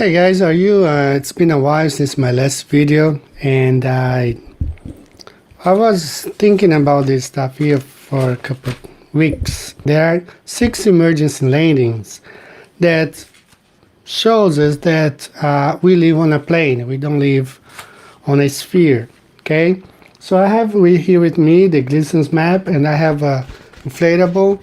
Hey guys, how are you? It's been a while since my last video, and I was thinking about this stuff here for a couple of weeks. There are 6 emergency landings that shows us that we live on a plane. We don't live on a sphere. Okay, so I have here with me the Gleason's map, and I have a inflatable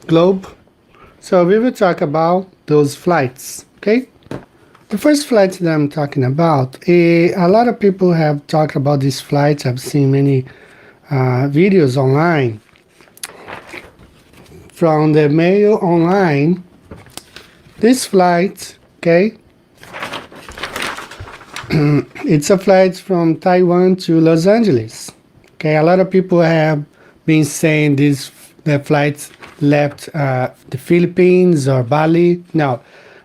globe. So we will talk about those flights. Okay, the first flight that I'm talking about, a lot of people have talked about these flights. I've seen many videos online from the mail online. This flight, okay, it's a flight from Taiwan to Los Angeles. Okay, a lot of people have been saying the flights left the Philippines or Bali. No,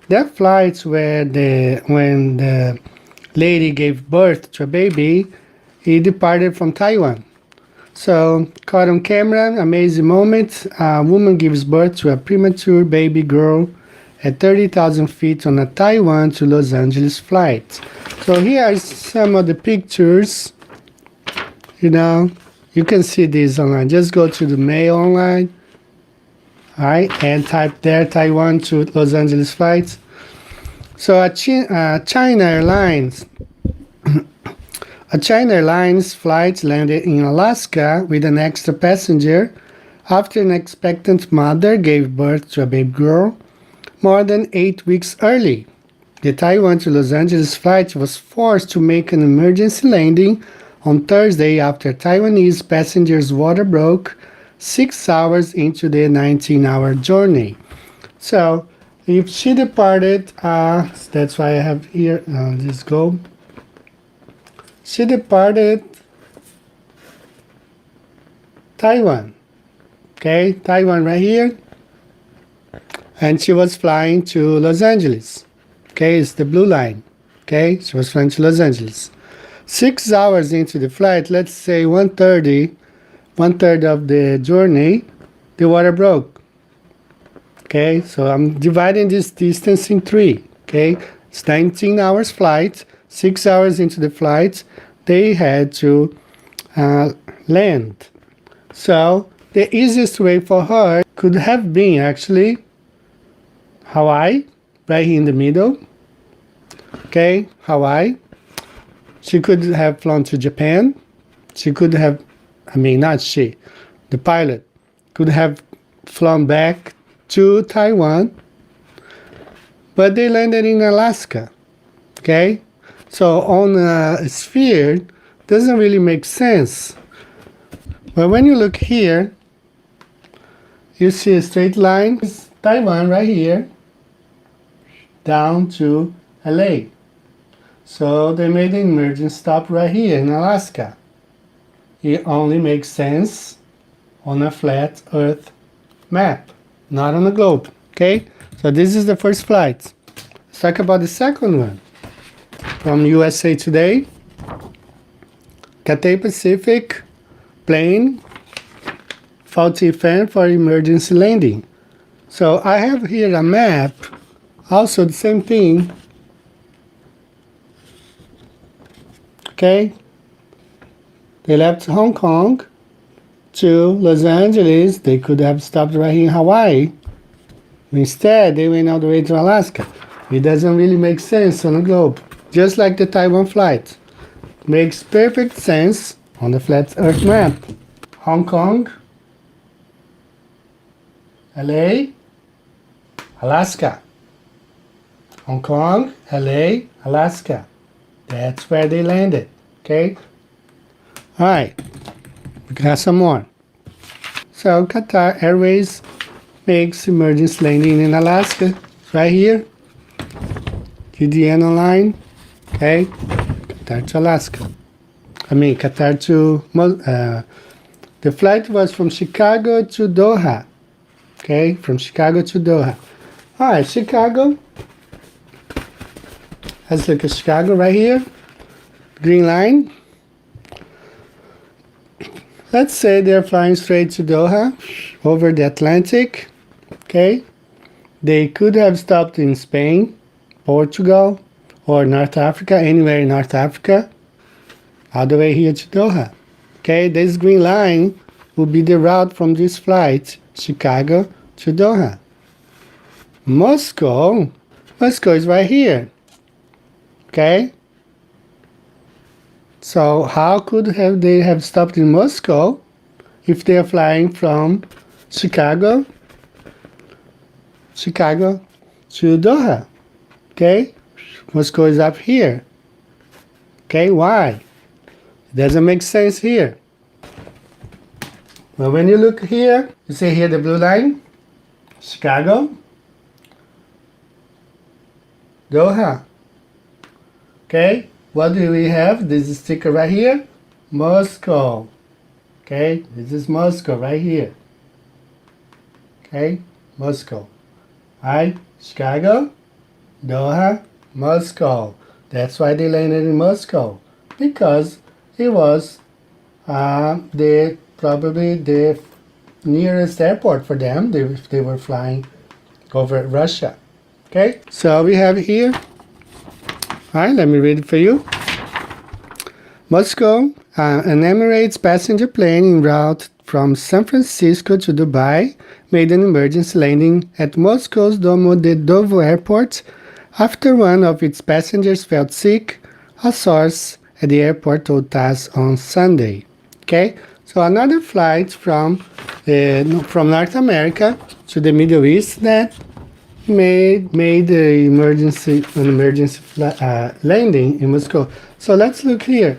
that flights where when the lady gave birth to a baby, he departed from Taiwan. So caught on camera, amazing moment. A woman gives birth to a premature baby girl at 30,000 feet on a Taiwan to Los Angeles flight. So here are some of the pictures. You know, you can see these online. Just go to the mail online. All right, and type there Taiwan to Los Angeles flights. So China Airlines, a China Airlines flight landed in Alaska with an extra passenger after an expectant mother gave birth to a baby girl more than 8 weeks early. The Taiwan to Los Angeles flight was forced to make an emergency landing on Thursday after Taiwanese passengers' water broke 6 hours into the 19-hour journey. So if she departed, that's why I have here this globe. She departed Taiwan. Okay, Taiwan right here. And she was flying to Los Angeles. Okay, it's the blue line. Okay, she was flying to Los Angeles. 6 hours into the flight, let's say 1:30, 1/3 of the journey, the water broke. Okay, so I'm dividing this distance in 3. Okay, it's 19 hours flight. 6 hours into the flight, they had to land. So the easiest way for her could have been actually Hawaii, right here in the middle. Okay, Hawaii. She could have flown to Japan. She could have, not she, the pilot could have flown back to Taiwan, but they landed in Alaska. Okay, so on a sphere doesn't really make sense. But when you look here, you see a straight line. It's Taiwan right here down to LA. So they made an emergency stop right here in Alaska. It only makes sense on a flat Earth map, not on a globe. Okay, so this is the first flight. Let's talk about the second one. From USA Today, Cathay Pacific plane faulty fan for emergency landing. So I have here a map, also the same thing. Okay, they left Hong Kong to Los Angeles. They could have stopped right in Hawaii. Instead, they went all the way to Alaska. It doesn't really make sense on a globe. Just like the Taiwan flight. Makes perfect sense on the flat Earth map. Hong Kong, LA, Alaska. Hong Kong, LA, Alaska. That's where they landed. Okay? Alright. We got some more. So Qatar Airways makes emergency landing in Alaska. Right here. GDN online. Okay? Qatar to Alaska. Qatar to... the flight was from Chicago to Doha. Okay? From Chicago to Doha. Alright, Chicago. Let's look at Chicago right here. Green line. Let's say they're flying straight to Doha over the Atlantic. Okay. They could have stopped in Spain Portugal, or North Africa, anywhere in North Africa, all the way here to Doha. Okay, this green line will be the route from this flight, Chicago to Doha. Moscow is right here. Okay, so how could they have stopped in Moscow if they are flying from Chicago to Doha? Okay, Moscow is up here. Okay, why? It doesn't make sense here. Well, when you look here, you see here the blue line, Chicago, Doha. Okay, what do we have? This is sticker right here, Moscow. Okay, this is Moscow right here. Okay, Moscow. Right, Chicago, Doha, Moscow. That's why they landed in Moscow, because it was probably the nearest airport for them if they were flying over Russia. Okay, so we have here. All right, let me read it for you. Moscow, an Emirates passenger plane en route from San Francisco to Dubai made an emergency landing at Moscow's Domodedovo airport after one of its passengers felt sick, a source at the airport told TASS on Sunday. Okay, so another flight from North America to the Middle East that made the emergency landing in Moscow. So let's look here.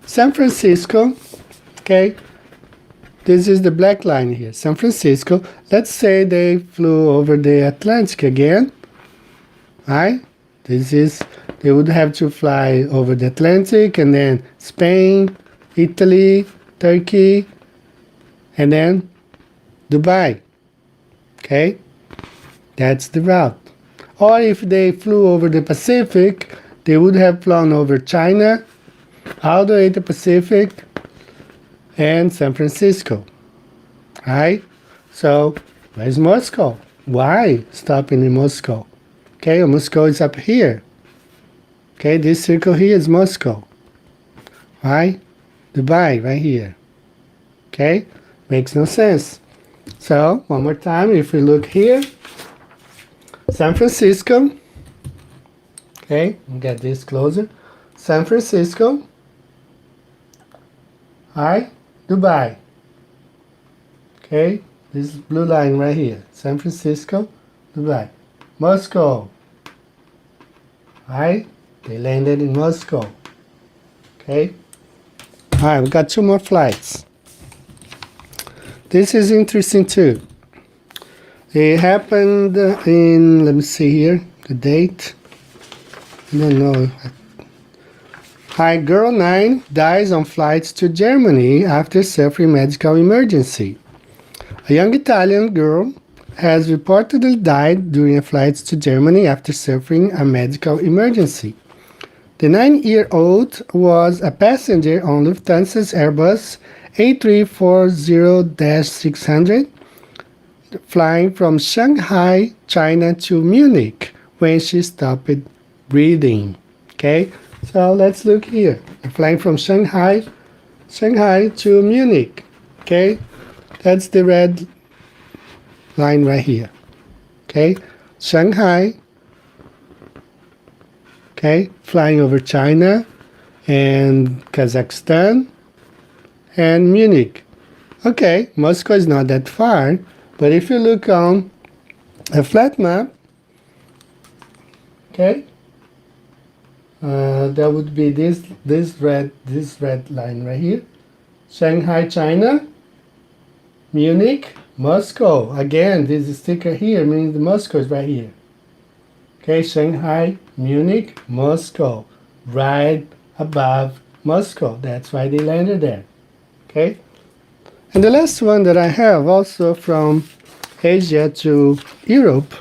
San Francisco, okay, this is the black line here, San Francisco. Let's say they flew over the Atlantic again, right? They would have to fly over the Atlantic and then Spain, Italy, Turkey, and then Dubai, okay? That's the route. Or if they flew over the Pacific, they would have flown over China, all the way to Pacific, and San Francisco. Right? So, where's Moscow? Why stopping in Moscow? Okay, Moscow is up here. Okay, this circle here is Moscow. Right? Dubai, right here. Okay? Makes no sense. So, one more time, if we look here, San Francisco, okay, get this closer, San Francisco, hi, Dubai, okay, this blue line right here, San Francisco, Dubai, Moscow, hi, they landed in Moscow, okay, alright, we got 2 more flights. This is interesting too. It happened in, let me see here, the date. I don't know. Hi, girl 9 dies on flights to Germany after suffering medical emergency. A young Italian girl has reportedly died during a flight to Germany after suffering a medical emergency. The 9-year-old was a passenger on Lufthansa's Airbus A340-600, flying from Shanghai, China to Munich when she stopped breathing. Okay, so let's look here. Flying from Shanghai to Munich. Okay, that's the red line right here. Okay, Shanghai. Okay, flying over China and Kazakhstan and Munich. Okay, Moscow is not that far. But if you look on a flat map, okay, that would be this red line right here. Shanghai, China, Munich, Moscow. Again, this sticker here means Moscow is right here. Okay, Shanghai, Munich, Moscow, right above Moscow. That's why they landed there. Okay. And the last one that I have, also from Asia to Europe,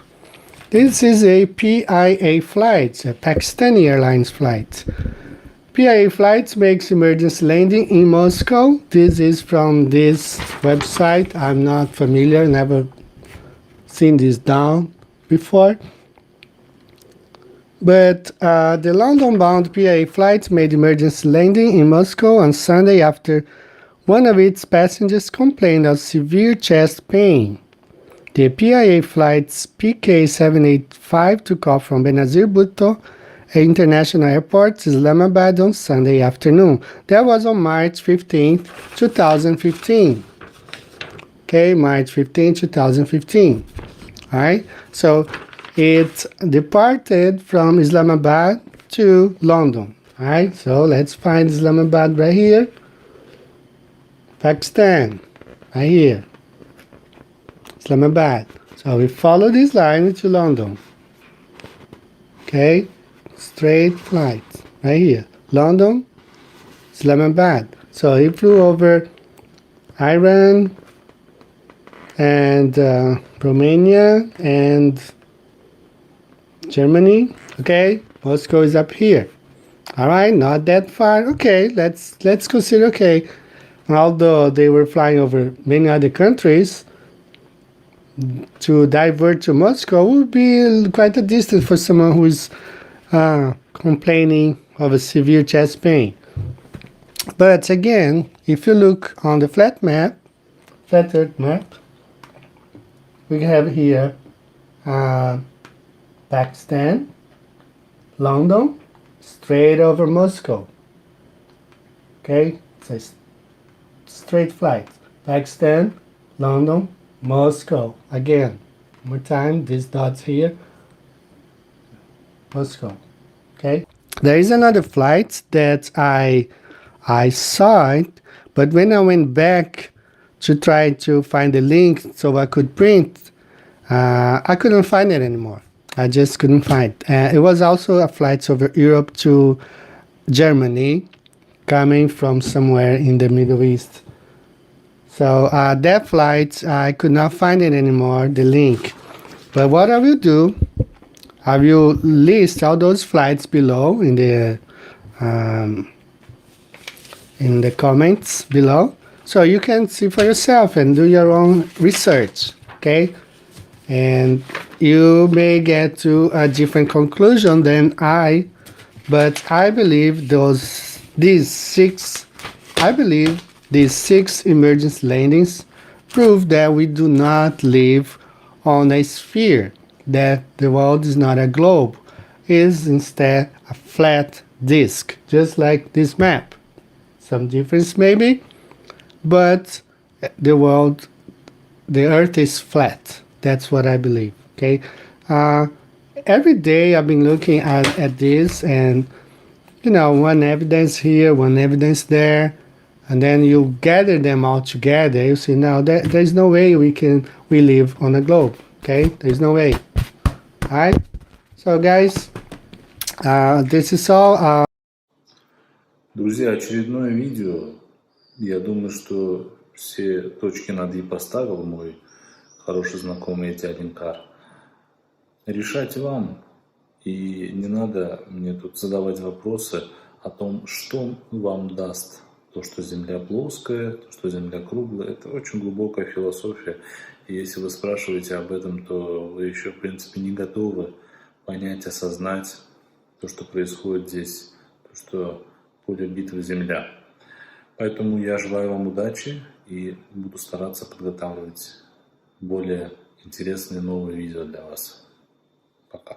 this is a PIA flight, a Pakistani Airlines flight. PIA Flights makes emergency landing in Moscow. This is from this website. I'm not familiar, never seen this down before. But the London-bound PIA flight made emergency landing in Moscow on Sunday after one of its passengers complained of severe chest pain. The PIA flight's PK785 took off from Benazir Bhutto International Airport, Islamabad, on Sunday afternoon. That was on March 15, 2015. Okay, March 15, 2015. All right, so it departed from Islamabad to London. All right, so let's find Islamabad right here. Pakistan, right here. Islamabad. So we follow this line to London. Okay, straight flight right here. London, Islamabad. So he flew over Iran and Romania and Germany. Okay, Moscow is up here. All right, not that far. Okay, let's consider. Okay, although they were flying over many other countries, to divert to Moscow would be quite a distance for someone who is complaining of a severe chest pain. But again, if you look on the flat earth map, we have here Pakistan, London, straight over Moscow. Okay, it's a straight flight. Pakistan, London, Moscow. Again, one more time, these dots here, Moscow. Okay, there is another flight that I saw it, but when I went back to try to find the link so I could print, I couldn't find it anymore. I just couldn't find it. It was also a flight over Europe to Germany, coming from somewhere in the Middle East. So that flight, I could not find it anymore, the link. But what I will do, I will list all those flights below in the comments below, so you can see for yourself and do your own research, okay? And you may get to a different conclusion than I, but I believe these six emergency landings prove that we do not live on a sphere, that the world is not a globe, it is instead a flat disk, just like this map. Some difference maybe, but the earth is flat. That's what I believe, okay? Every day I've been looking at this, and one evidence here, one evidence there, and then you gather them all together, you see now there's no way we live on a globe, okay? There's no way. All right, so guys, this is all. Друзья, очередное видео. Я думаю, что все точки над «и» поставил мой хороший знакомый Тянин Кар. Решать вам, и не надо мне тут задавать вопросы о том, что вам даст то, что Земля плоская, то, что Земля круглая. Это очень глубокая философия. И если вы спрашиваете об этом, то вы еще, в принципе, не готовы понять, осознать то, что происходит здесь, то, что поле битвы Земля. Поэтому я желаю вам удачи и буду стараться подготавливать более интересные новые видео для вас. Пока.